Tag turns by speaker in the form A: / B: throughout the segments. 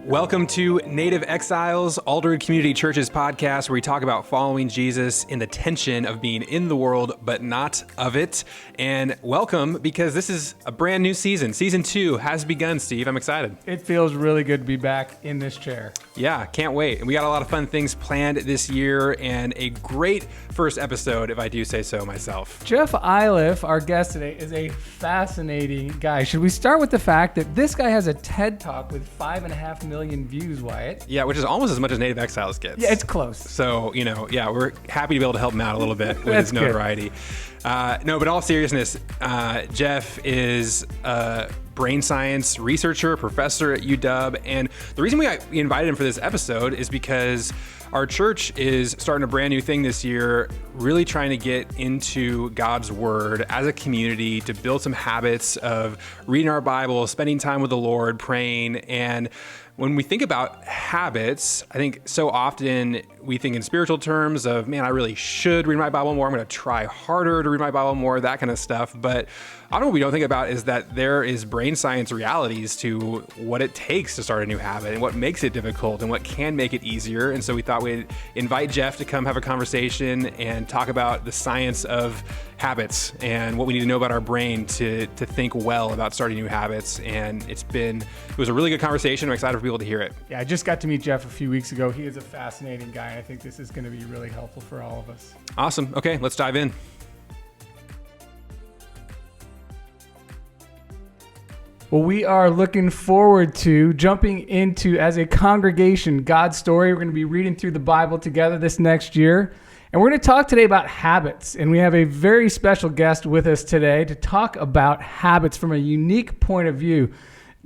A: Welcome to Native Exiles, Alderwood Community Church's podcast, where we talk about following Jesus in the tension of being in the world, but not of it. And welcome, because this is a brand new season. Season 2 has begun, Steve. I'm excited.
B: It feels really good to be back in this chair.
A: Yeah, can't wait. And we got a lot of fun things planned this year and a great first episode, if I do say so myself.
B: Jeff Iliff, our guest today, is a fascinating guy. Should we start with the fact that this guy has a TED Talk with 5.5 million views, Wyatt?
A: Yeah, which is almost as much as Native Exiles gets.
B: Yeah, it's close.
A: So, we're happy to be able to help him out a little bit with his notoriety. No, but in all seriousness, Jeff is a brain science researcher, professor at UW. And the reason we invited him for this episode is because our church is starting a brand new thing this year, really trying to get into God's Word as a community to build some habits of reading our Bible, spending time with the Lord, praying. And when we think about habits, I think so often we think in spiritual terms of, man, I really should read my Bible more. I'm going to try harder to read my Bible more, that kind of stuff. But often what we don't think about is that there is brain science realities to what it takes to start a new habit and what makes it difficult and what can make it easier. And so we thought we'd invite Jeff to come have a conversation and talk about the science of habits and what we need to know about our brain to think well about starting new habits. And it was a really good conversation. I'm excited for people to hear it.
B: Yeah, I just got to meet Jeff a few weeks ago. He is a fascinating guy, and I think this is going to be really helpful for all of us.
A: Awesome. Okay, let's dive in.
B: Well, we are looking forward to jumping into, as a congregation, God's story. We're going to be reading through the Bible together this next year. And we're going to talk today about habits. And we have a very special guest with us today to talk about habits from a unique point of view.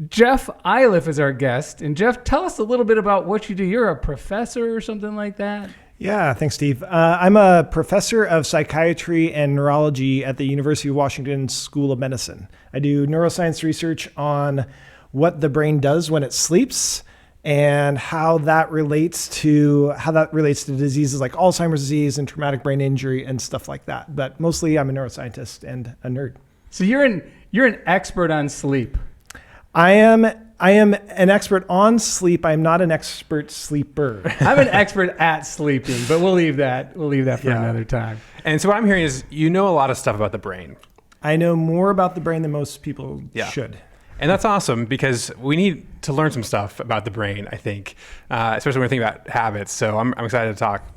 B: Jeff Iliff is our guest. And Jeff, tell us a little bit about what you do. You're a professor or something like that?
C: Yeah, thanks, Steve. I'm a professor of psychiatry and neurology at the University of Washington School of Medicine. I do neuroscience research on what the brain does when it sleeps and how that relates to diseases like Alzheimer's disease and traumatic brain injury and stuff like that. But mostly I'm a neuroscientist and a nerd.
B: So you're an expert on sleep.
C: I am an expert on sleep. I'm not an expert sleeper.
B: I'm an expert at sleeping, but we'll leave that for another time.
A: And so what I'm hearing is you know a lot of stuff about the brain.
C: I know more about the brain than most people should.
A: And that's awesome because we need to learn some stuff about the brain, I think, especially when we think about habits. So I'm excited to talk.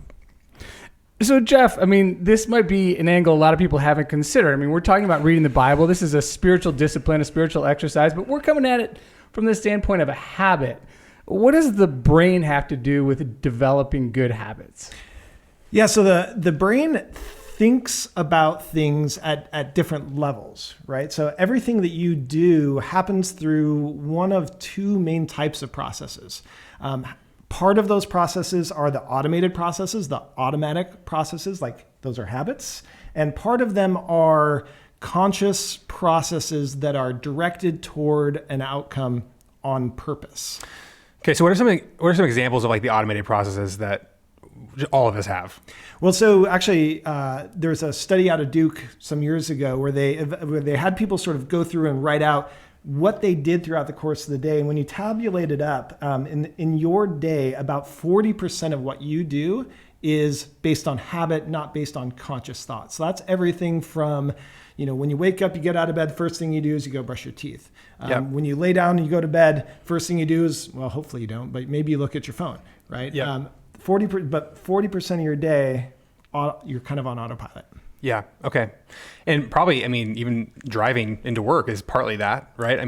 B: So Jeff, this might be an angle a lot of people haven't considered. We're talking about reading the Bible. This is a spiritual discipline, a spiritual exercise, but we're coming at it from the standpoint of a habit. What does the brain have to do with developing good habits?
C: Yeah, so the brain thinks about things at different levels, right? So everything that you do happens through one of two main types of processes. Part of those processes are the automated processes, the automatic processes, like those are habits. And part of them are conscious processes that are directed toward an outcome on purpose.
A: Okay, so what are some examples of like the automated processes that all of us have?
C: Well, so actually, there's a study out of Duke some years ago where they had people sort of go through and write out what they did throughout the course of the day. And when you tabulate it up, in your day, about 40% of what you do is based on habit, not based on conscious thought. So that's everything from, when you wake up, you get out of bed, first thing you do is you go brush your teeth. When you lay down and you go to bed, first thing you do is, well, hopefully you don't, but maybe you look at your phone, right?
A: Yep.
C: 40% of your day, you're kind of on autopilot.
A: Yeah. Okay. And probably, even driving into work is partly that, right?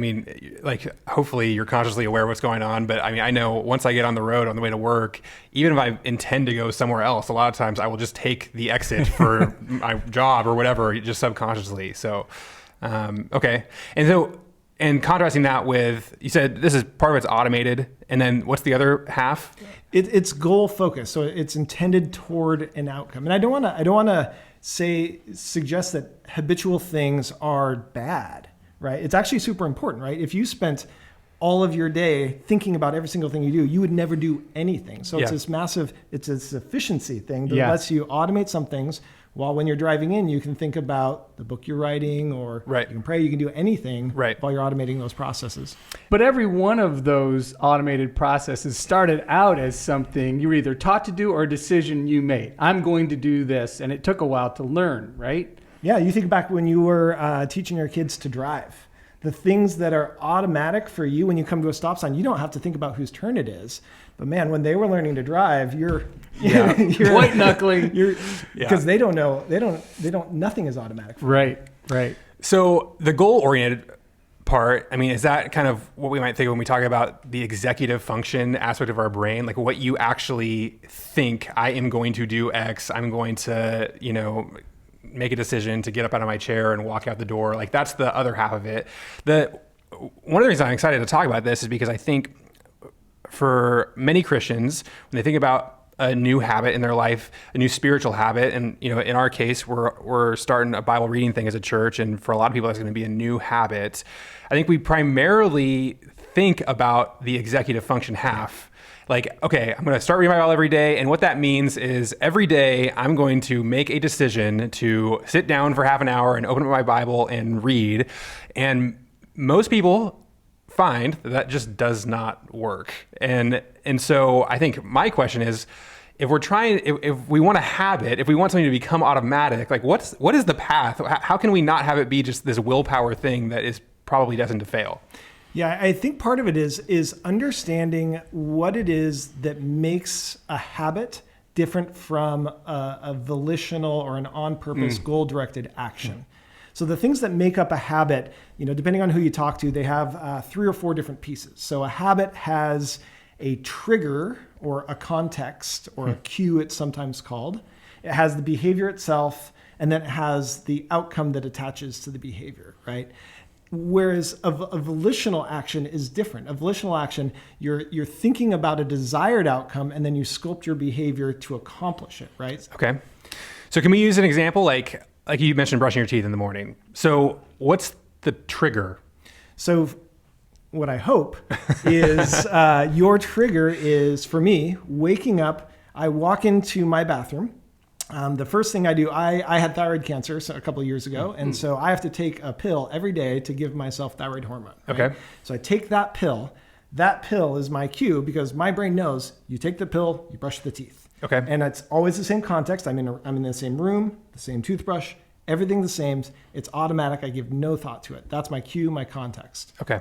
A: Hopefully you're consciously aware of what's going on. But I know once I get on the road on the way to work, even if I intend to go somewhere else, a lot of times I will just take the exit for my job or whatever, just subconsciously. So, okay. And contrasting that with, you said this is part of it's automated. And then what's the other half?
C: It's goal focused. So it's intended toward an outcome. And I don't want to suggest that habitual things are bad, right? It's actually super important, right? If you spent all of your day thinking about every single thing you do, you would never do anything. So it's this massive, it's this efficiency thing that lets you automate some things While when you're driving in, you can think about the book you're writing, or
A: Right.
C: you can pray, you can do anything
A: Right.
C: while you're automating those processes.
B: But every one of those automated processes started out as something you were either taught to do or a decision you made. I'm going to do this, and it took a while to learn, right?
C: Yeah, you think back when you were teaching your kids to drive. The things that are automatic for you when you come to a stop sign, you don't have to think about whose turn it is. But man, when they were learning to drive, you're
B: White knuckling.
C: Because they don't know. They don't. Nothing is automatic for them.
B: Right.
A: So the goal-oriented part, I mean, is that kind of what we might think when we talk about the executive function aspect of our brain? Like what you actually think, I am going to do X, I'm going to, make a decision to get up out of my chair and walk out the door. Like that's the other half of it. One of the reasons I'm excited to talk about this is because I think for many Christians, when they think about a new habit in their life, a new spiritual habit, and in our case, we're starting a Bible reading thing as a church, and for a lot of people, that's going to be a new habit. I think we primarily think about the executive function half. Like, okay, I'm going to start reading my Bible every day. And what that means is every day I'm going to make a decision to sit down for half an hour and open up my Bible and read. And most people find that just does not work. And so I think my question is, if we want a habit, if we want something to become automatic, like what is the path? How can we not have it be just this willpower thing that is probably destined to fail?
C: Yeah, I think part of it is understanding what it is that makes a habit different from a volitional or an on-purpose goal-directed action. So the things that make up a habit, depending on who you talk to, they have 3 or 4 different pieces. So a habit has a trigger or a context or a cue, it's sometimes called. It has the behavior itself, and then it has the outcome that attaches to the behavior, right? Whereas a volitional action is different. A volitional action, you're thinking about a desired outcome, and then you sculpt your behavior to accomplish it, right?
A: Okay. So can we use an example like you mentioned brushing your teeth in the morning? So what's the trigger?
C: So what I hope is your trigger is, for me, waking up. I walk into my bathroom. The first thing I do, I had thyroid cancer a couple of years ago, and so I have to take a pill every day to give myself thyroid hormone. Right?
A: Okay.
C: So I take that pill. That pill is my cue because my brain knows you take the pill, you brush the teeth.
A: Okay.
C: And it's always the same context. I'm in the same room, the same toothbrush, everything the same. It's automatic. I give no thought to it. That's my cue, my context.
A: Okay.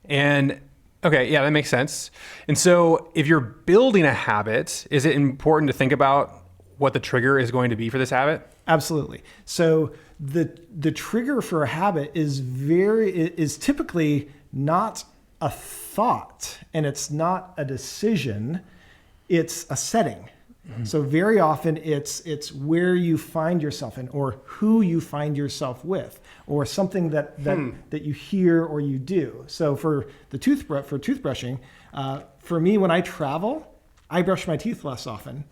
A: And okay, yeah, that makes sense. And so if you're building a habit, is it important to think about what the trigger is going to be for this habit?
C: Absolutely. So the trigger for a habit is typically not a thought, and it's not a decision. It's a setting. Mm-hmm. So very often it's where you find yourself in, or who you find yourself with, or something that you hear or you do. So for toothbrushing, for me, when I travel, I brush my teeth less often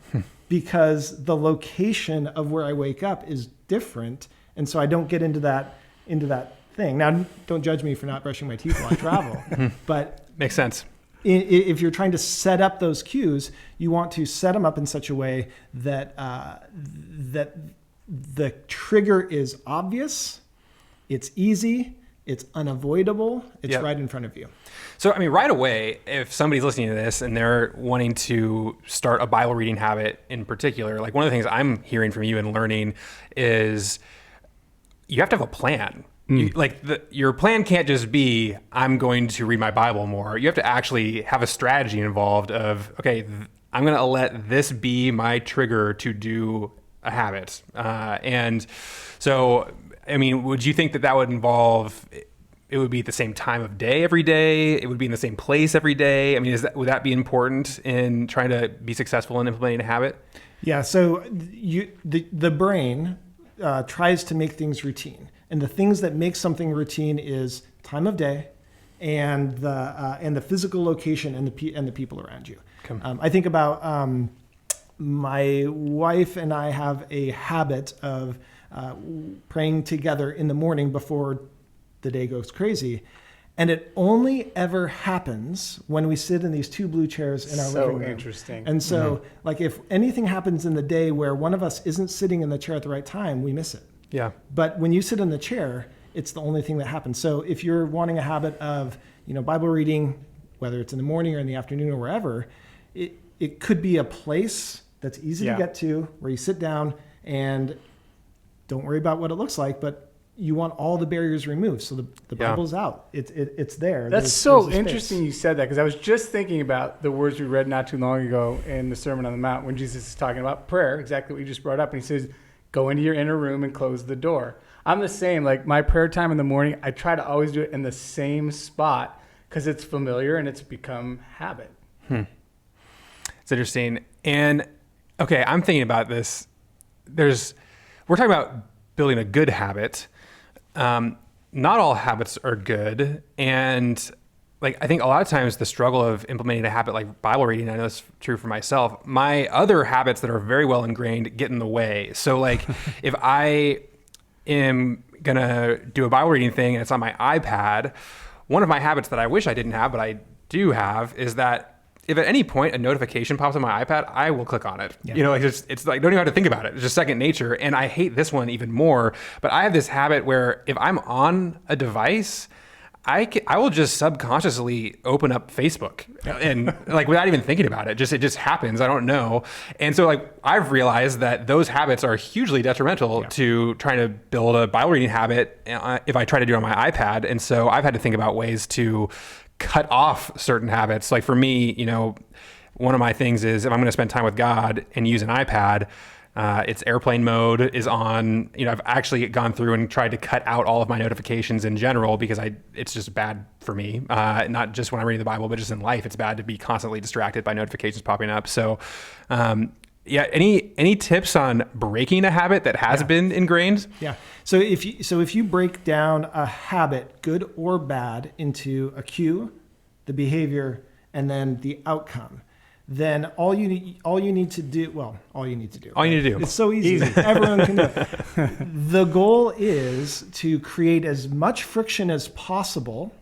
C: because the location of where I wake up is different, and so I don't get into that thing. Now, don't judge me for not brushing my teeth while I travel, but
A: makes sense.
C: If you're trying to set up those cues, you want to set them up in such a way that that the trigger is obvious, it's easy, it's unavoidable, it's right in front of you.
A: So, I mean, right away, if somebody's listening to this and they're wanting to start a Bible reading habit in particular, like one of the things I'm hearing from you and learning is you have to have a plan. Your plan can't just be, I'm going to read my Bible more. You have to actually have a strategy involved of, okay, I'm going to let this be my trigger to do a habit. And so, I mean, would you think that would involve, it would be at the same time of day every day? It would be in the same place every day? I mean, would that be important in trying to be successful in implementing a habit?
C: Yeah, so the brain tries to make things routine. And the things that make something routine is time of day and the physical location and the people around you. I think about my wife and I have a habit of praying together in the morning before the day goes crazy. And it only ever happens when we sit in these two blue chairs in our living room.
B: So interesting.
C: And so, like, if anything happens in the day where one of us isn't sitting in the chair at the right time, we miss it.
A: Yeah.
C: But when you sit in the chair, it's the only thing that happens. So if you're wanting a habit of, Bible reading, whether it's in the morning or in the afternoon or wherever, it could be a place that's easy to get to, where you sit down and don't worry about what it looks like, but you want all the barriers removed. So the Bible's out. It's there.
B: That's so interesting you said that, because I was just thinking about the words we read not too long ago in the Sermon on the Mount when Jesus is talking about prayer, exactly what you just brought up. And he says, go into your inner room and close the door. I'm the same. Like, my prayer time in the morning, I try to always do it in the same spot because it's familiar and it's become habit.
A: It's interesting. And okay, I'm thinking about this. We're talking about building a good habit. Not all habits are good. And like, I think a lot of times the struggle of implementing a habit like Bible reading, I know it's true for myself, my other habits that are very well ingrained get in the way. So like, if I am going to do a Bible reading thing and it's on my iPad, one of my habits that I wish I didn't have, but I do have, is that if at any point a notification pops on my iPad, I will click on it. Yeah. It's like, don't even have to think about it. It's just second nature. And I hate this one even more, but I have this habit where if I'm on a device, I will just subconsciously open up Facebook and like, without even thinking about it, it just happens. I don't know. And so like, I've realized that those habits are hugely detrimental to trying to build a Bible reading habit if I try to do it on my iPad. And so I've had to think about ways to cut off certain habits. Like for me, one of my things is if I'm going to spend time with God and use an iPad, its airplane mode is on. I've actually gone through and tried to cut out all of my notifications in general because it's just bad for me. Not just when I'm reading the Bible, but just in life, it's bad to be constantly distracted by notifications popping up. So, any tips on breaking a habit that has been ingrained?
C: Yeah. So if you break down a habit, good or bad, into a cue, the behavior, and then the outcome, then all you need to do. It's so easy. Everyone can do it. The goal is to create as much friction as possible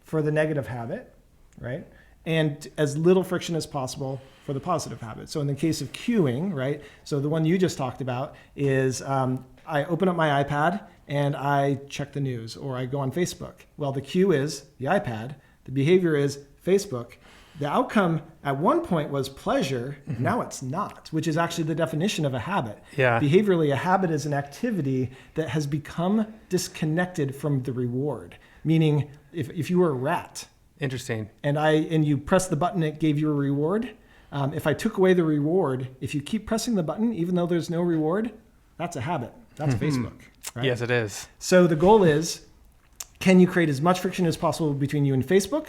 C: for the negative habit, right? And as little friction as possible for the positive habit. So in the case of cueing, right? So the one you just talked about is I open up my iPad and I check the news, or I go on Facebook. Well, the cue is the iPad. The behavior is Facebook. The outcome at one point was pleasure. Mm-hmm. Now it's not, which is actually the definition of a habit. Yeah. Behaviorally, a habit is an activity that has become disconnected from the reward. Meaning, if you were a rat,
A: interesting,
C: and you press the button, it gave you a reward. If I took away the reward, if you keep pressing the button, even though there's no reward, that's a habit. That's Facebook. Right?
A: Yes, it is.
C: So the goal is, can you create as much friction as possible between you and Facebook,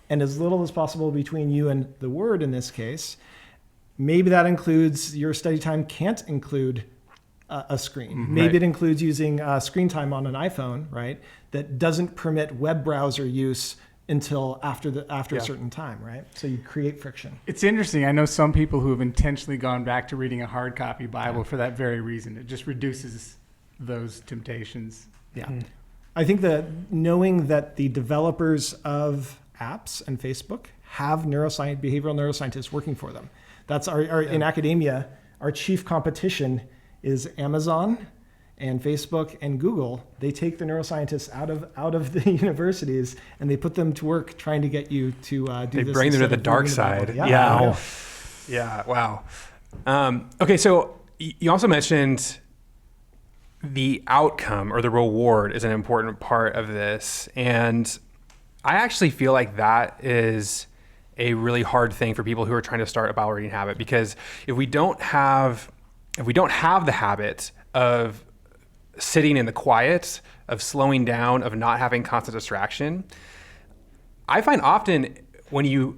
C: and as little as possible between you and the Word in this case? Maybe that includes your study time can't include a screen. Mm-hmm. Maybe it includes using screen time on an iPhone, right? That doesn't permit web browser use until after a certain time, right? So you create friction.
B: It's interesting. I know some people who have intentionally gone back to reading a hard copy Bible for that very reason. It just reduces those temptations.
C: Yeah. Mm. I think that knowing that the developers of apps and Facebook have behavioral neuroscientists working for them. That's in academia, our chief competition is Amazon and Facebook and Google. They take the neuroscientists out of the universities and they put them to work trying to get you to do this.
A: They bring them to the dark side. Yeah. Wow. Okay. So you also mentioned the outcome or the reward is an important part of this. And I actually feel like that is a really hard thing for people who are trying to start a Bible reading habit, because if we don't have the habit of sitting in the quiet, of slowing down, of not having constant distraction, I find often when you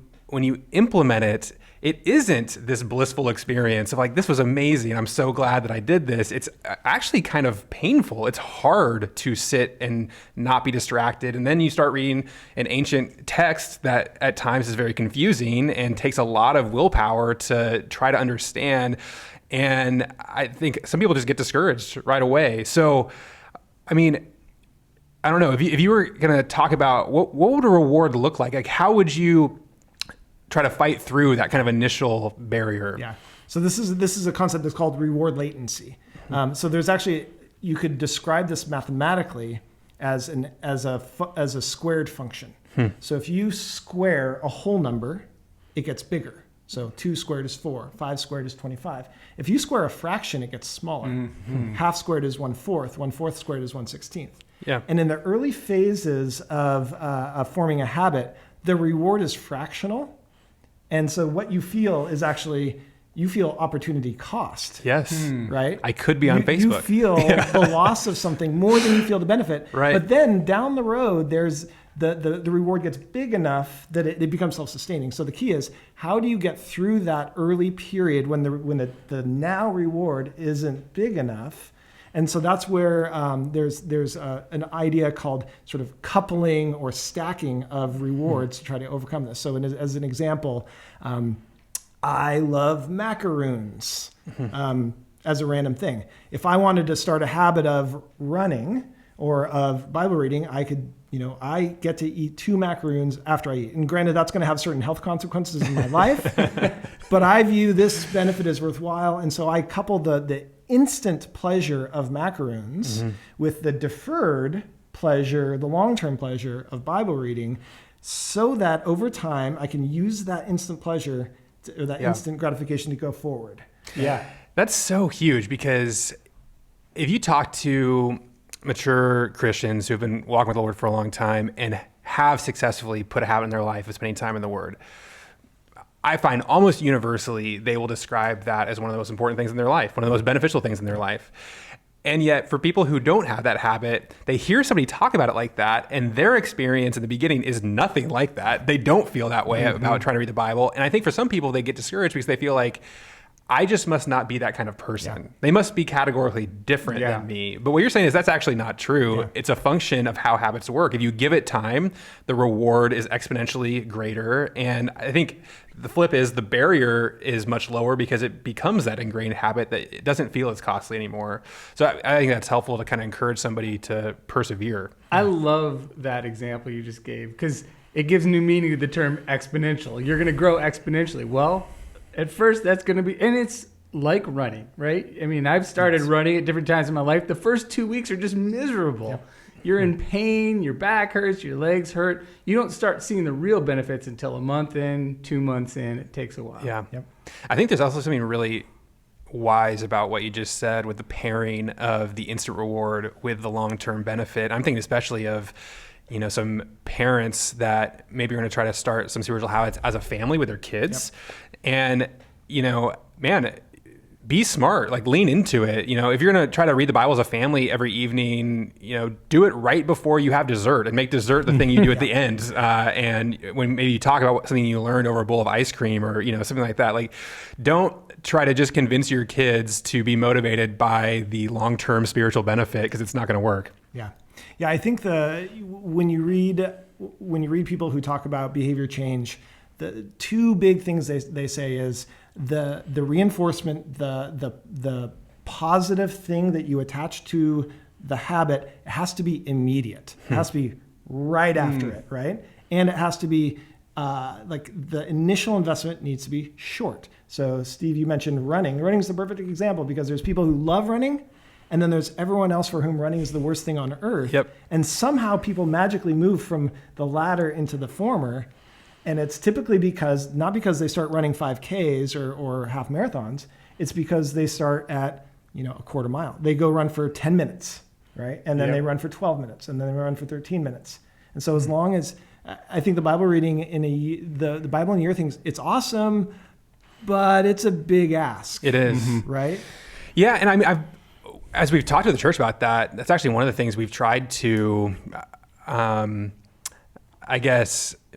A: implement it, it isn't this blissful experience of like, this was amazing, I'm so glad that I did this. It's actually kind of painful. It's hard to sit and not be distracted. And then you start reading an ancient text that at times is very confusing and takes a lot of willpower to try to understand. And I think some people just get discouraged right away. So, I mean, I don't know, if you were going to talk about what would a reward look like? Like, how would you try to fight through that kind of initial barrier?
C: Yeah. So this is a concept that's called reward latency. So there's actually, you could describe this mathematically as a squared function. So if you square a whole number, it gets bigger. So 2 squared is 4, 5 squared is 25. If you square a fraction, it gets smaller. Half squared is 1/4, 1/4 squared is 1/16.
A: Yeah.
C: And in the early phases of forming a habit, the reward is fractional. And so what you feel is actually, you feel opportunity cost.
A: Yes.
C: Right?
A: I could be on Facebook.
C: You feel the loss of something more than you feel the benefit.
A: Right.
C: But then down the road, there's the reward gets big enough that it becomes self-sustaining. So the key is, how do you get through that early period when the now reward isn't big enough? And so that's where there's an idea called sort of coupling or stacking of rewards to try to overcome this. So as an example, I love macaroons as a random thing. If I wanted to start a habit of running or of Bible reading, I could, I get to eat 2 macaroons after I eat. And granted, that's going to have certain health consequences in my life, but I view this benefit as worthwhile. And so I couple the instant pleasure of macaroons with the deferred pleasure, the long-term pleasure of Bible reading, so that over time I can use that instant pleasure or that instant gratification to go forward.
B: Yeah.
A: That's so huge, because if you talk to mature Christians who've been walking with the Lord for a long time and have successfully put a habit in their life of spending time in the Word, I find almost universally they will describe that as one of the most important things in their life, one of the most beneficial things in their life. And yet for people who don't have that habit, they hear somebody talk about it like that, and their experience in the beginning is nothing like that. They don't feel that way about trying to read the Bible. And I think for some people, they get discouraged because they feel like, I just must not be that kind of person. Yeah. They must be categorically different than me. But what you're saying is that's actually not true. Yeah. It's a function of how habits work. If you give it time, the reward is exponentially greater. And I think the flip is the barrier is much lower because it becomes that ingrained habit that it doesn't feel as costly anymore. So I think that's helpful to kind of encourage somebody to persevere.
B: I love that example you just gave, because it gives new meaning to the term exponential. You're going to grow exponentially. Well, at first, that's going to be, and it's like running, right? I mean, I've started running at different times in my life. The first 2 weeks are just miserable. Yep. You're in pain, your back hurts, your legs hurt. You don't start seeing the real benefits until a month in, 2 months in. It takes a while.
A: Yeah. Yep. I think there's also something really wise about what you just said with the pairing of the instant reward with the long-term benefit. I'm thinking especially of some parents that maybe are going to try to start some spiritual habits as a family with their kids. Yep. And, man, be smart, like lean into it. If you're going to try to read the Bible as a family every evening, do it right before you have dessert, and make dessert the thing you do at the end. And when maybe you talk about something you learned over a bowl of ice cream or, something like that, like don't try to just convince your kids to be motivated by the long-term spiritual benefit, because it's not going to work.
C: Yeah. Yeah. I think when you read people who talk about behavior change, the 2 big things they say is the reinforcement, the positive thing that you attach to the habit, it has to be immediate. It has to be right after it, right? And it has to be like the initial investment needs to be short. So Steve, you mentioned running. Running is the perfect example, because there's people who love running, and then there's everyone else for whom running is the worst thing on earth.
A: Yep.
C: And somehow people magically move from the latter into the former. And it's typically not because they start running 5Ks or half marathons. It's because they start at, a quarter mile. They go run for 10 minutes, right? And then they run for 12 minutes, and then they run for 13 minutes. And so as long as, I think the Bible reading the Bible in a year things, it's awesome, but it's a big ask.
A: It is.
C: Right?
A: Yeah. And I mean, as we've talked to the church about that, that's actually one of the things we've tried to,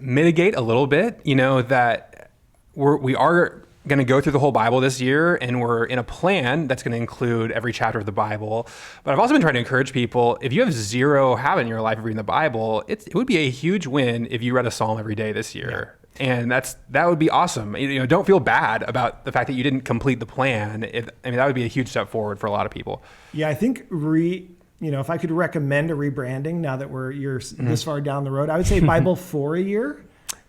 A: mitigate a little bit, that we are going to go through the whole Bible this year, and we're in a plan that's going to include every chapter of the Bible. But I've also been trying to encourage people, if you have zero habit in your life of reading the Bible, it would be a huge win if you read a psalm every day this year. Yeah. And that would be awesome. Don't feel bad about the fact that you didn't complete the plan. That would be a huge step forward for a lot of people.
C: Yeah, I think if I could recommend a rebranding now that you're this far down the road, I would say Bible for a year.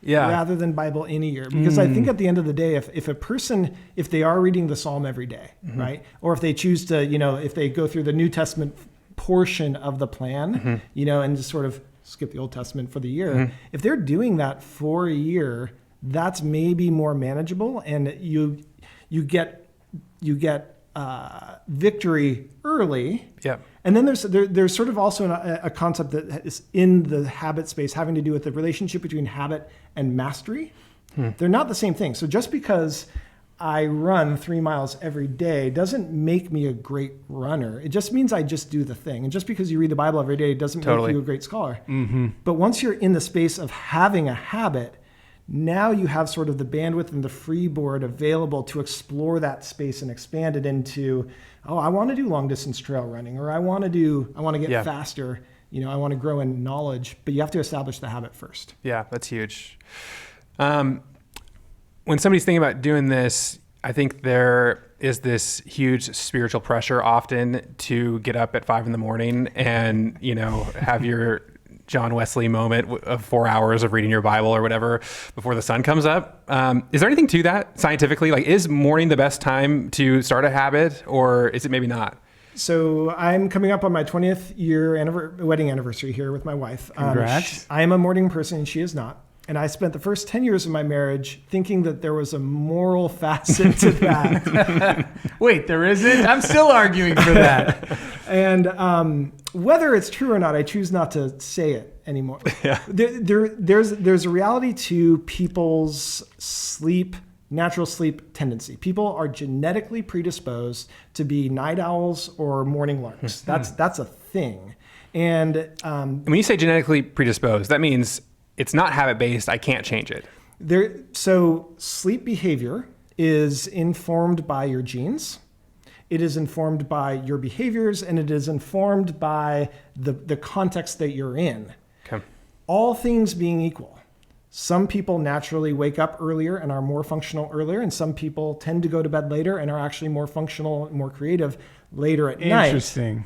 C: Rather than Bible in a year. Because I think at the end of the day, if a person, if they are reading the Psalm every day, right? Or if they choose to, if they go through the New Testament portion of the plan, and just sort of skip the Old Testament for the year, if they're doing that for a year, that's maybe more manageable, and you get victory early.
A: Yeah.
C: And then there's sort of also a concept that is in the habit space having to do with the relationship between habit and mastery. They're not the same thing. So just because I run 3 miles every day doesn't make me a great runner. It just means I just do the thing. And just because you read the Bible every day doesn't make you a great scholar. But once you're in the space of having a habit, now you have sort of the bandwidth and the freeboard available to explore that space and expand it into, I want to do long distance trail running, or I want to get faster. I want to grow in knowledge, but you have to establish the habit first.
A: Yeah, that's huge. When somebody's thinking about doing this, I think there is this huge spiritual pressure often to get up at 5 a.m. and, have your John Wesley moment of 4 hours of reading your Bible or whatever before the sun comes up. Is there anything to that scientifically? Like, is morning the best time to start a habit, or is it maybe not?
C: So I'm coming up on my 20th year wedding anniversary here with my wife.
B: Congrats.
C: I am a morning person and she is not. And I spent the first 10 years of my marriage thinking that there was a moral facet to that.
B: Wait, there isn't? I'm still arguing for that.
C: And whether it's true or not, I choose not to say it anymore.
A: Yeah.
C: There's a reality to people's natural sleep tendency. People are genetically predisposed to be night owls or morning larks. That's a thing. And
A: when you say genetically predisposed, that means it's not habit-based. I can't change it.
C: So sleep behavior is informed by your genes. It is informed by your behaviors, and it is informed by the context that you're in.
A: Okay.
C: All things being equal, some people naturally wake up earlier and are more functional earlier, and some people tend to go to bed later and are actually more functional, more creative later at night.
B: Interesting.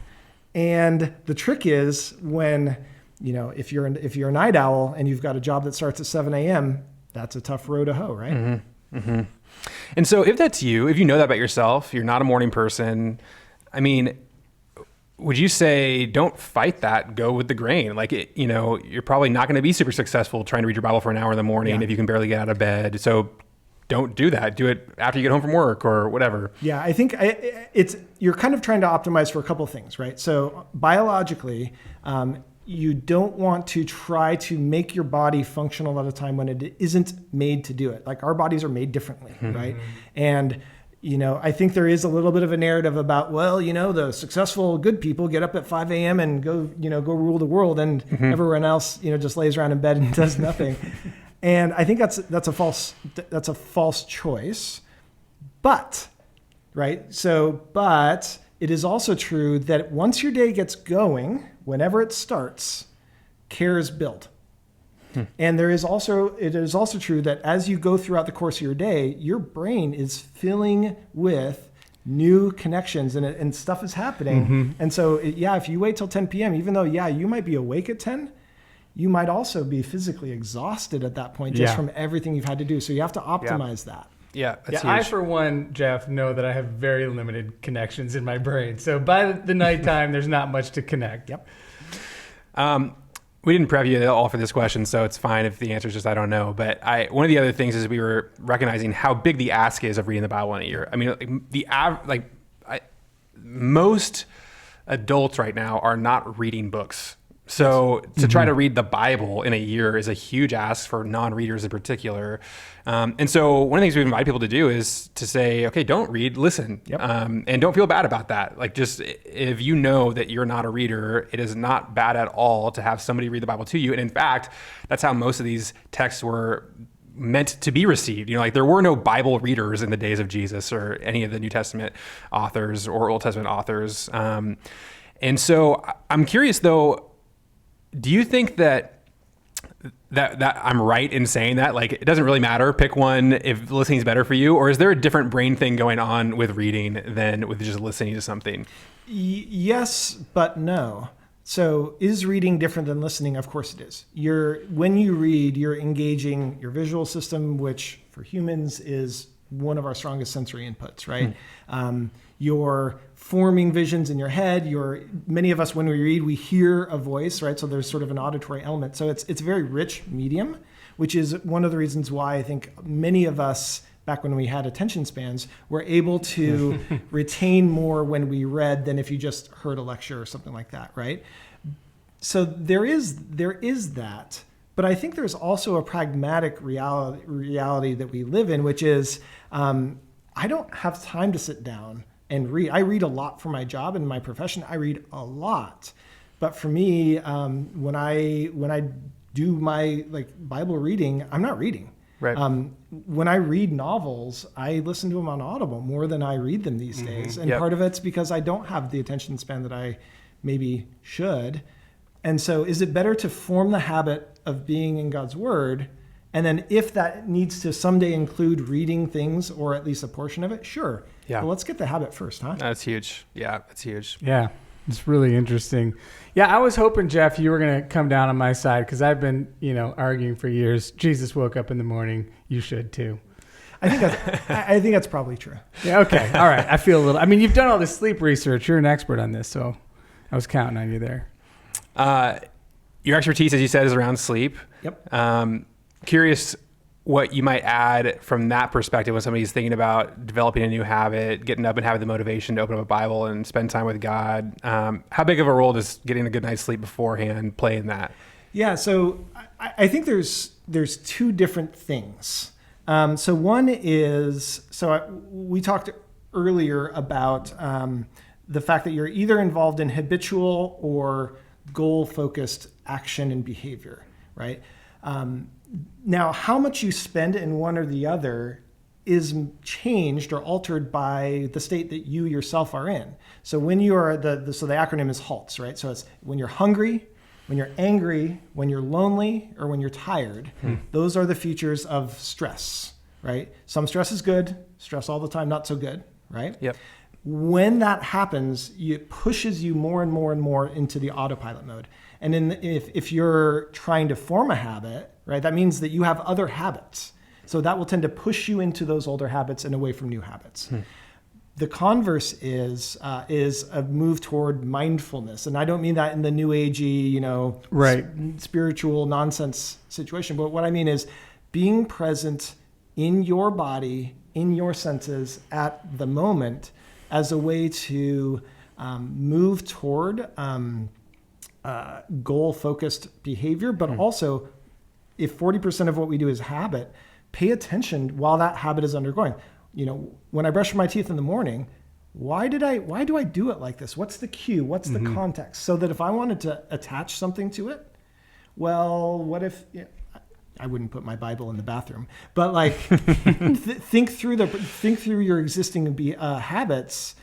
C: And the trick is when, if you're a night owl and you've got a job that starts at 7 a.m., that's a tough row to hoe, right?
A: And so if that's you, if you know that about yourself, you're not a morning person, I mean, would you say don't fight that, go with the grain? Like, you're probably not going to be super successful trying to read your Bible for an hour in the morning if you can barely get out of bed. So don't do that. Do it after you get home from work or whatever.
C: Yeah, I think you're kind of trying to optimize for a couple of things, right? So biologically, you don't want to try to make your body functional at a time when it isn't made to do it. Like, our bodies are made differently, right? And I think there is a little bit of a narrative about, the successful good people get up at 5 a.m. and go rule the world, and everyone else, just lays around in bed and does nothing. And I think that's a false choice. But, right? But it is also true that once your day gets going, whenever it starts, cares build. And it is also true that as you go throughout the course of your day, your brain is filling with new connections and stuff is happening. And so, if you wait till 10 p.m., even though, you might be awake at 10, you might also be physically exhausted at that point just from everything you've had to do. So you have to optimize that.
A: Yeah, that's huge.
B: I, for one, Jeff, know that I have very limited connections in my brain. So by the nighttime, there's not much to connect.
C: Yep.
A: We didn't prep you at all for this question, so it's fine if the answer is just I don't know. But one of the other things is we were recognizing how big the ask is of reading the Bible in a year. I mean, most adults right now are not reading books. So to try to read the Bible in a year is a huge ask for non-readers in particular. And so one of the things we invite people to do is to say, okay, don't read, listen.
C: Yep.
A: And don't feel bad about that. Like, just if you know that you're not a reader, it is not bad at all to have somebody read the Bible to you. And in fact, that's how most of these texts were meant to be received. There were no Bible readers in the days of Jesus or any of the New Testament authors or Old Testament authors. And so I'm curious though, do you think that that I'm right in saying that? Like, it doesn't really matter. Pick one if listening is better for you, or is there a different brain thing going on with reading than with just listening to something?
C: Yes, but no. So is reading different than listening? Of course it is. When you read, you're engaging your visual system, which for humans is one of our strongest sensory inputs, right? You're forming visions in your head. Many of us, when we read, we hear a voice, right? So there's sort of an auditory element. So it's a very rich medium, which is one of the reasons why I think many of us, back when we had attention spans, were able to retain more when we read than if you just heard a lecture or something like that, right? So there is that. But I think there's also a pragmatic reality that we live in, which is I don't have time to sit down and read. I read a lot for my job and my profession. I read a lot. But for me, when I do my Bible reading, I'm not reading.
A: Right.
C: When I read novels, I listen to them on Audible more than I read them these days. And part of it's because I don't have the attention span that I maybe should. And so is it better to form the habit of being in God's Word? And then if that needs to someday include reading things or at least a portion of it, sure.
A: Yeah.
C: But let's get the habit first, huh?
A: That's huge. Yeah, that's huge.
B: Yeah, it's really interesting. Yeah, I was hoping, Jeff, you were going to come down on my side because I've been, arguing for years. Jesus woke up in the morning. You should too.
C: I think that's probably true.
B: Yeah. Okay. All right. I feel a little. I mean, you've done all this sleep research. You're an expert on this, so I was counting on you there.
A: Your expertise, as you said, is around sleep.
C: Yep.
A: Curious what you might add from that perspective when somebody's thinking about developing a new habit, getting up and having the motivation to open up a Bible and spend time with God. How big of a role does getting a good night's sleep beforehand play in that?
C: Yeah, so I think there's two different things. So one is, we talked earlier about the fact that you're either involved in habitual or goal-focused action and behavior, right? Now, how much you spend in one or the other is changed or altered by the state that you yourself are in. So when you are so the acronym is HALTS, right? So it's when you're hungry, when you're angry, when you're lonely, or when you're tired. Those are the features of stress, right? Some stress is good, stress all the time, not so good, right?
A: Yep.
C: When that happens, it pushes you more and more and more into the autopilot mode. And if you're trying to form a habit, right, that means that you have other habits. So that will tend to push you into those older habits and away from new habits. The converse is a move toward mindfulness. And I don't mean that in the new agey,
B: right,
C: spiritual nonsense situation. But what I mean is being present in your body, in your senses at the moment as a way to move toward goal-focused behavior, but also if 40% of what we do is habit, pay attention while that habit is undergoing. When I brush my teeth in the morning, why do I do it like this? What's the cue? What's the context? So that if I wanted to attach something to it, well, what if I wouldn't put my Bible in the bathroom, but think through your existing habits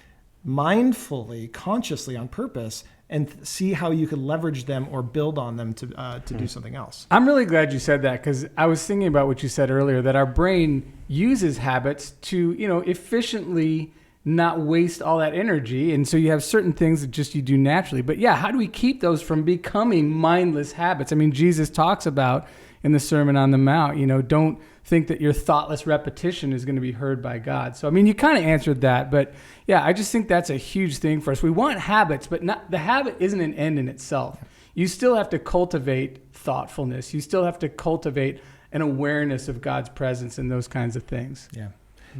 C: mindfully, consciously, on purpose, and see how you could leverage them or build on them to do something else.
B: I'm really glad you said that because I was thinking about what you said earlier, that our brain uses habits to, efficiently not waste all that energy. And so you have certain things that just you do naturally. But yeah, how do we keep those from becoming mindless habits? I mean, Jesus talks about in the Sermon on the Mount, don't think that your thoughtless repetition is going to be heard by God. So, I mean, you kind of answered that, but yeah, I just think that's a huge thing for us. We want habits, but the habit isn't an end in itself. You still have to cultivate thoughtfulness. You still have to cultivate an awareness of God's presence and those kinds of things.
C: Yeah.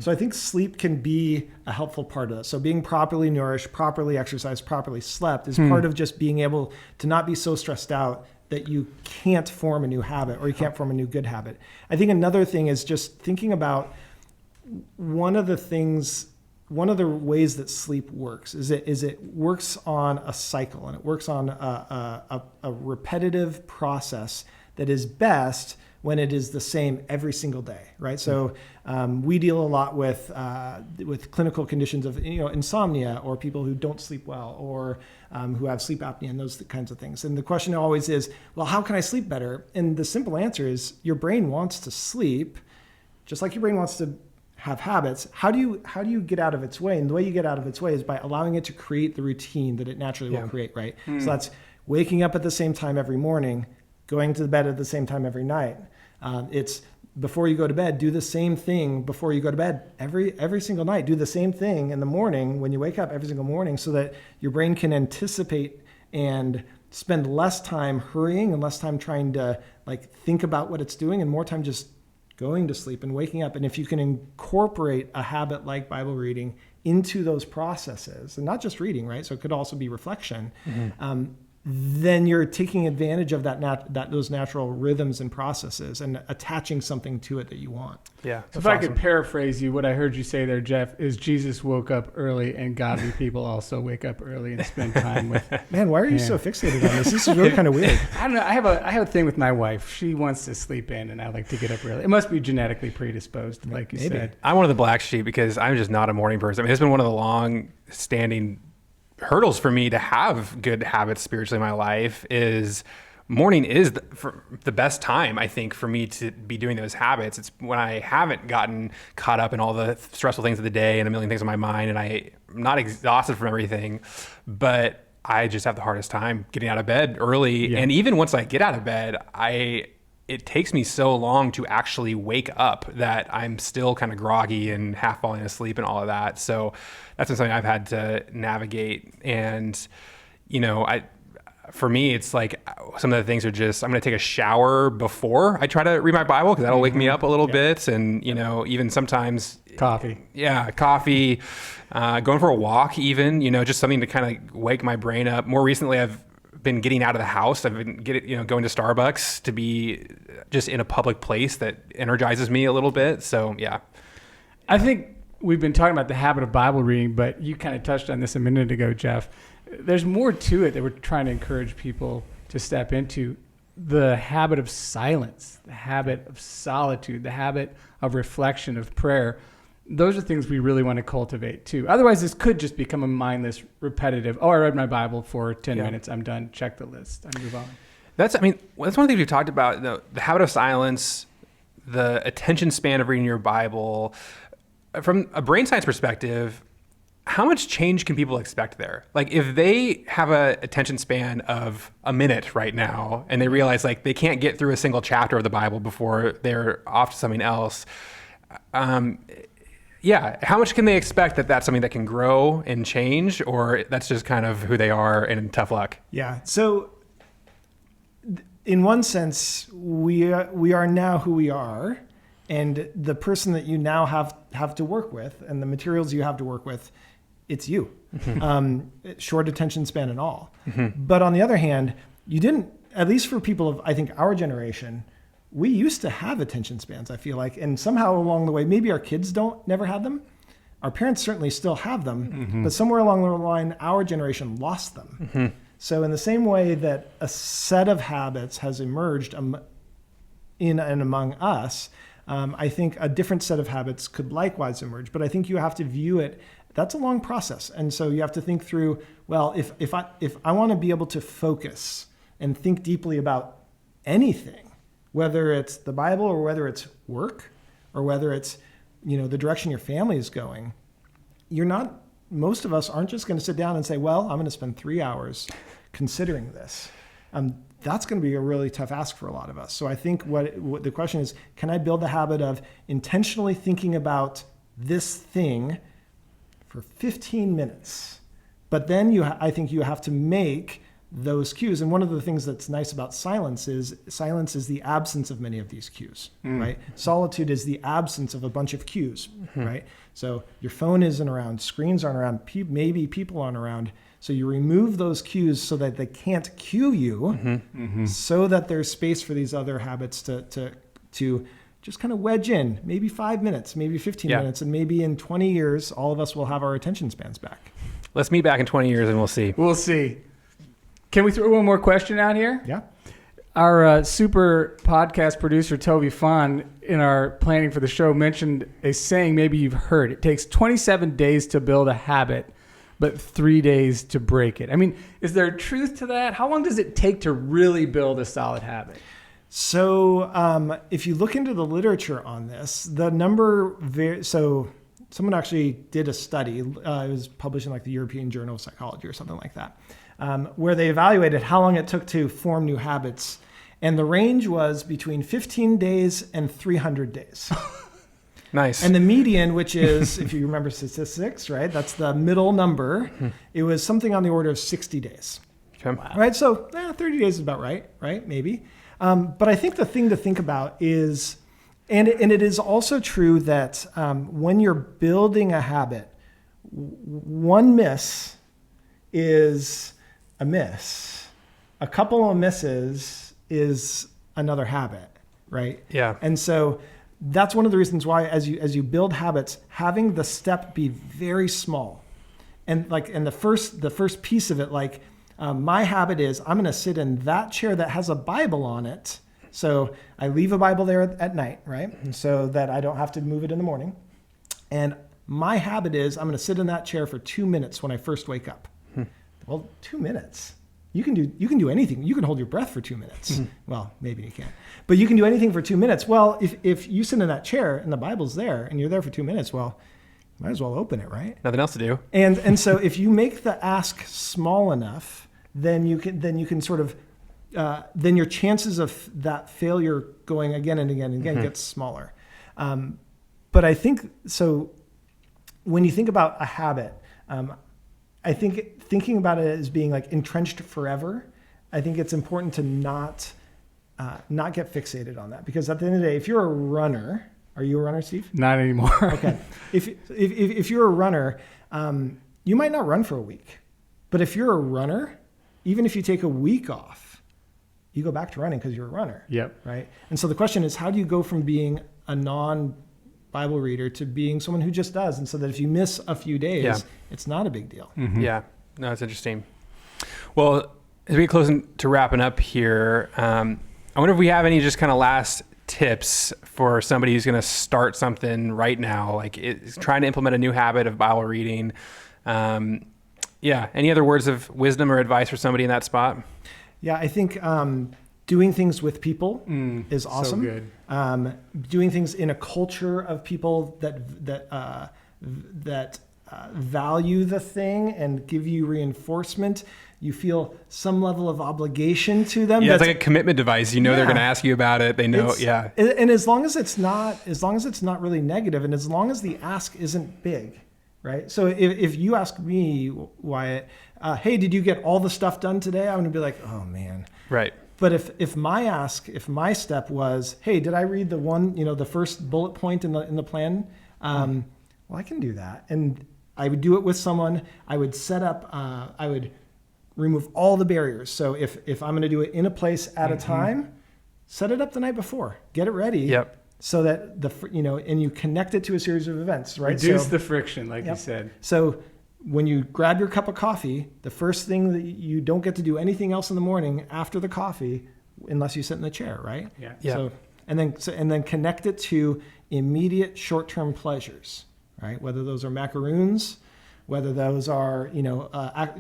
C: So I think sleep can be a helpful part of this. So being properly nourished, properly exercised, properly slept is part of just being able to not be so stressed out that you can't form a new habit or you can't form a new good habit. I think another thing is just thinking about one of the ways that sleep works is it works on a cycle, and it works on a repetitive process that is best when it is the same every single day, right? So we deal a lot with clinical conditions of insomnia, or people who don't sleep well, or who have sleep apnea and those kinds of things. And the question always is, well, how can I sleep better? And the simple answer is your brain wants to sleep, just like your brain wants to have habits. How do you get out of its way? And the way you get out of its way is by allowing it to create the routine that it naturally will create, right? So that's waking up at the same time every morning, going to bed at the same time every night. It's before you go to bed, do the same thing before you go to bed every single night. Do the same thing in the morning when you wake up every single morning, so that your brain can anticipate and spend less time hurrying and less time trying to think about what it's doing, and more time just going to sleep and waking up. And if you can incorporate a habit like Bible reading into those processes, and not just reading, right? So it could also be reflection. Then you're taking advantage of those natural rhythms and processes and attaching something to it that you want.
B: Yeah. So if I could paraphrase you, what I heard you say there, Jeff, is Jesus woke up early, and godly people also wake up early and spend time with.
C: Man, why are you so fixated on this? This is really kind of weird.
B: I don't know. I have a thing with my wife. She wants to sleep in, and I like to get up early. It must be genetically predisposed, like you said.
A: I'm one of the black sheep because I'm just not a morning person. I mean, it's been one of the long-standing hurdles for me to have good habits spiritually in my life. Is morning is the best time, I think, for me to be doing those habits. It's when I haven't gotten caught up in all the stressful things of the day and a million things on my mind, and I'm not exhausted from everything, but I just have the hardest time getting out of bed early. Yeah. And even once I get out of bed, it takes me so long to actually wake up that I'm still kind of groggy and half falling asleep and all of that. So that's been something I've had to navigate. And, for me, it's like some of the things are just, I'm going to take a shower before I try to read my Bible, because that'll wake me up a little bit. And, even sometimes
B: coffee.
A: Yeah. Coffee, going for a walk, even, just something to kind of wake my brain up. More recently, I've been getting out of the house. I've been going to Starbucks to be just in a public place that energizes me a little bit. So, yeah.
B: I think we've been talking about the habit of Bible reading, but you kind of touched on this a minute ago, Jeff. There's more to it that we're trying to encourage people to step into. The habit of silence, the habit of solitude, the habit of reflection, of prayer. Those are things we really want to cultivate too. Otherwise, this could just become a mindless, repetitive, I read my Bible for 10 minutes, I'm done, check the list, I move on. That's one of the things we've talked about, the habit of silence, the attention span of reading your Bible. From a brain science perspective, how much change can people expect there? Like, if they have a attention span of a minute right now, and they realize they can't get through a single chapter of the Bible before they're off to something else, how much can they expect that that's something that can grow and change, or that's just kind of who they are and tough luck?
C: Yeah. So in one sense, we are now who we are, and the person that you now have to work with and the materials you have to work with, it's you. Short attention span and all. But on the other hand, you didn't, at least for people of, I think, our generation, we used to have attention spans, I feel like, and somehow along the way, maybe our kids never had them. Our parents certainly still have them, but somewhere along the line, our generation lost them. So in the same way that a set of habits has emerged in and among us, I think a different set of habits could likewise emerge. But I think you have to view it, that's a long process. And so you have to think through, well, if I want to be able to focus and think deeply about anything, whether it's the Bible or whether it's work or whether it's, the direction your family is going, most of us aren't just going to sit down and say, well, I'm going to spend 3 hours considering this. That's going to be a really tough ask for a lot of us. So I think what the question is, can I build the habit of intentionally thinking about this thing for 15 minutes? But then I think you have to make those cues. And one of the things that's nice about silence is the absence of many of these cues, right? Solitude is the absence of a bunch of cues, right? So your phone isn't around, screens aren't around, maybe people aren't around. So you remove those cues so that they can't cue you, so that there's space for these other habits to just kind of wedge in, maybe 5 minutes, maybe 15 minutes, and maybe in 20 years, all of us will have our attention spans back.
A: Let's meet back in 20 years and we'll see.
B: We'll see. Can we throw one more question out here?
C: Yeah.
B: Our super podcast producer, Toby Fahn, in our planning for the show, mentioned a saying maybe you've heard. It takes 27 days to build a habit, but 3 days to break it. I mean, is there truth to that? How long does it take to really build a solid habit?
C: So if you look into the literature on this, the number, so someone actually did a study, it was published in like the European Journal of Psychology or something like that, where they evaluated how long it took to form new habits. And the range was between 15 days and 300 days.
A: Nice.
C: And the median, which is, if you remember statistics, right, that's the middle number, it was something on the order of 60 days.
A: Okay.
B: Wow.
C: Right? So 30 days is about right? Maybe. But I think the thing to think about is, and it is also true that when you're building a habit, one miss is a miss. A couple of misses is another habit, right?
A: Yeah.
C: And so that's one of the reasons why, as you build habits, having the step be very small, and the first piece of it, like my habit is I'm going to sit in that chair that has a Bible on it. So I leave a Bible there at night, right? So that I don't have to move it in the morning. And my habit is I'm going to sit in that chair for 2 minutes when I first wake up. Well, 2 minutes. You can do anything. You can hold your breath for 2 minutes. Well, maybe you can't. But you can do anything for 2 minutes. Well, if you sit in that chair and the Bible's there and you're there for 2 minutes, well, might as well open it, right?
A: Nothing else to do.
C: And so if you make the ask small enough, then you can sort of then your chances of that failure going again and again and again gets smaller. But I think so. When you think about a habit, I think thinking about it as being like entrenched forever, I think it's important to not get fixated on that, because at the end of the day, if you're a runner, are you a runner, Steve?
B: Not anymore.
C: Okay. If you're a runner, you might not run for a week, but if you're a runner, even if you take a week off, you go back to running because you're a runner.
B: Yep.
C: Right. And so the question is, how do you go from being a non-Bible reader to being someone who just does? And so that if you miss a few days, it's not a big deal.
A: Yeah. No, it's interesting. Well, as we get close to wrapping up here, I wonder if we have any just kind of last tips for somebody who's going to start something right now, like trying to implement a new habit of Bible reading. Any other words of wisdom or advice for somebody in that spot?
C: Yeah, I think doing things with people is awesome.
B: So good.
C: Doing things in a culture of people that value the thing and give you reinforcement. You feel some level of obligation to them.
A: Yeah, it's like a commitment device. You know they're going to ask you about it. They know.
C: And as long as it's not really negative, and as long as the ask isn't big, right? So if you ask me, Wyatt, hey, did you get all the stuff done today? I'm going to be like, oh man.
A: Right.
C: But if my step was, hey, did I read the first bullet point in the plan? Well, I can do that. And I would do it with someone. I would set up, I would remove all the barriers. So if I'm going to do it in a place at a time, set it up the night before, get it ready.
A: Yep.
C: So that and you connect it to a series of events, right?
B: Reduce the friction, like you said.
C: So when you grab your cup of coffee, the first thing that you don't get to do anything else in the morning after the coffee, unless you sit in the chair, right?
B: Yeah.
C: So and then connect it to immediate short-term pleasures, right? Whether those are macaroons, whether those are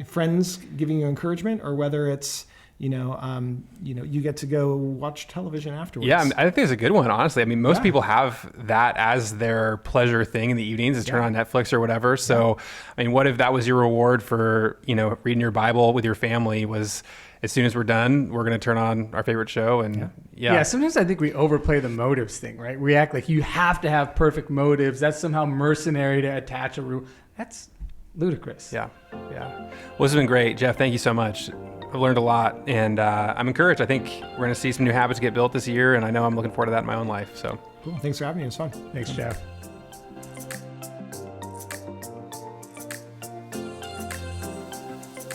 C: friends giving you encouragement, or whether it's you get to go watch television afterwards.
A: Yeah, I think it's a good one, honestly. I mean, most people have that as their pleasure thing in the evenings, is turn on Netflix or whatever. So, I mean, what if that was your reward for, reading your Bible with your family was, as soon as we're done, we're going to turn on our favorite show. And
B: sometimes I think we overplay the motives thing, right? We act like you have to have perfect motives. That's somehow mercenary to attach a rule. That's ludicrous.
A: Yeah. Well, this has been great. Jeff, thank you so much. I've learned a lot, and I'm encouraged. I think we're going to see some new habits get built this year, and I know I'm looking forward to that in my own life. So
C: cool. Thanks for having me. It was fun.
B: Thanks, Jeff.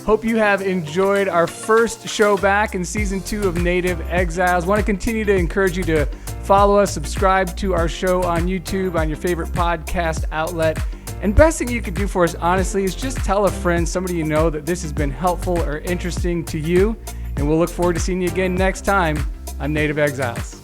B: Hope you have enjoyed our first show back in season 2 of Native Exiles. Want to continue to encourage you to follow us, subscribe to our show on YouTube, on your favorite podcast outlet. And best thing you could do for us, honestly, is just tell a friend, somebody you know, that this has been helpful or interesting to you. And we'll look forward to seeing you again next time on Native Exiles.